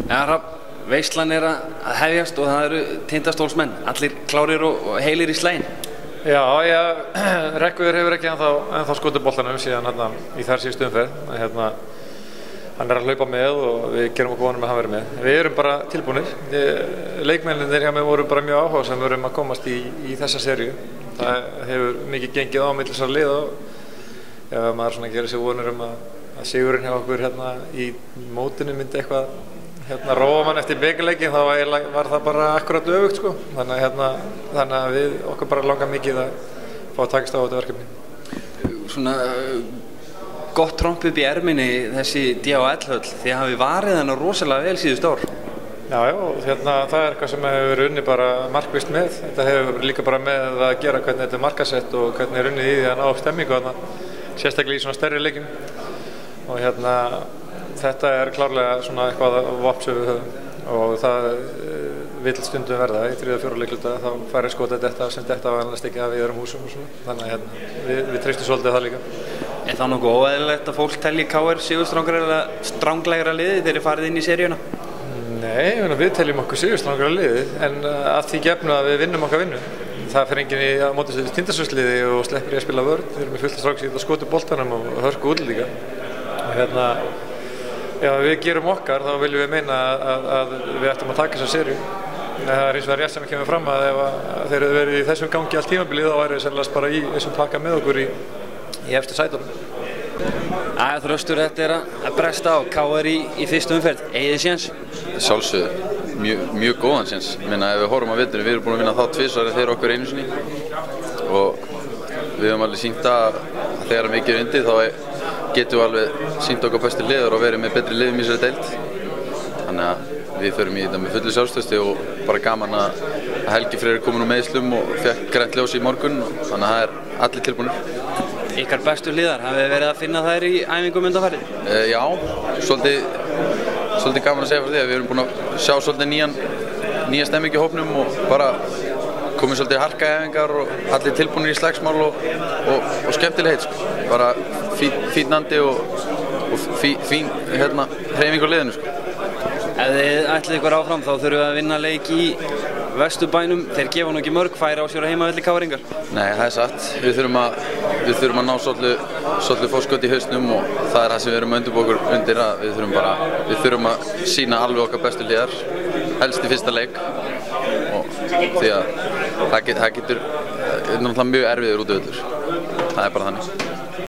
Ja, Hrafn, veislan að hefjast og það eru Tindastólsmenn, allir klárir og heilir í slæginn. Já, Rekkviður hefur ekki ennþá skotið boltanum síðan í þar síðustu umferð. Hann að hlaupa með og við gerum okkur vonum að hann verið með. Við erum bara tilbúnir. Leikmennirnir hjá mig voru bara mjög áhugasamir að komast í þessa seríu. Það hefur mikið gengið á milli þessara liða og ef maður svona gerir sér vonur að sigurinn hjá okkur í mótinu myndi eitthvað róa mann eftir bikarleikin, þá var það bara akkurat öfugt sko. Þannig að við okkur bara langar mikið að fá að takast á þetta verkefni. Svona gott tromp upp í erminni þessi DHL-höll, þið hafið varið hana rosalega vel síðustu ár. Já, það er eitthvað sem hefur verið unnið bara markvisst með. Þetta hefur líka bara með að gera hvernig þetta er markasett og hvernig er unnið í því að ná stemmingu sérstaklega í svona stærri leikjum. Og þetta er klárlega svona eitthvað vopn sem við höfum og það vill stundum verða í 3. og 4. leikluta, þá færi skotið þetta sem þetta vanlega ekki að við erum húsum og svona. Þannig að við treystum svolítið það líka. Er það nokkuð óeðlilegt að fólk telji KR sigurstranglegra liði þegar þið farið inn í seríuna? Nei, við teljum okkur sigurstranglegra liði en að því gefnu að við vinnum okkar vinnu. Það fer enginn í að móti þessu Tindastóls-liði og sleppir í að spila vörn. Við erum með fullt af strákum sem geta skotið boltanum og hörku útlendinga. Ef við gerum okkar þá viljum við meina að við ættum að taka þessa seríu. Það er eins og rétt sem kemur fram að ef þeir eru verið í þessum gangi allt tímabilið þá væri við sennilega bara í þessum pakka með okkur í efstu sætunum. Þröstur, þetta er að bresta á KR í fyrstu umferð. Eigið þið séns? Sjálfsögðu, mjög góðan séns. Ef við horfum á veturinn, við erum búin að vinna þá tvisvar þeir okkur einu sinni og við höfum alveg sýnt að þegar mikið er undir þá getum við alveg sýnt okkar bestu liður og verið með betri liðum í þessari deild. Þannig að við förum í þetta með fullu sjálfstöðsti og bara gaman að Helgi Freyr er komin úr meiðslum og fékk grænt ljós í morgun, þannig að það er allir tilbúinir. Ykkar bestu liðar, hafið þið verið að finna þær í æfingum undanfarið? Já, svolítið gaman að segja frá því að við erum búin að sjá svolítið nýja stemming í hópnum og bara komið svolítið harka æfingar og allir tilbúinir í slagsmál og skemmtileg heit sko. Bara fín andi og fín hreyfing á liðinu sko. Ef þið ætlið ykkur áfram þá þurfum við að vinna leik í Vesturbænum. Þeir gefa nú ekki mörg færi á sér að heimavelli KR-ingar. Nei, það er satt. Við þurfum að ná svolítið fórskot í hausnum og það er það sem við erum að undirbúa okkur undir að við þurfum að sýna alveg okkar bestu liðar, helst í fyrsta leik og því að það getur náttúrulega mjög erfiður útivöllur. Það er bara þannig.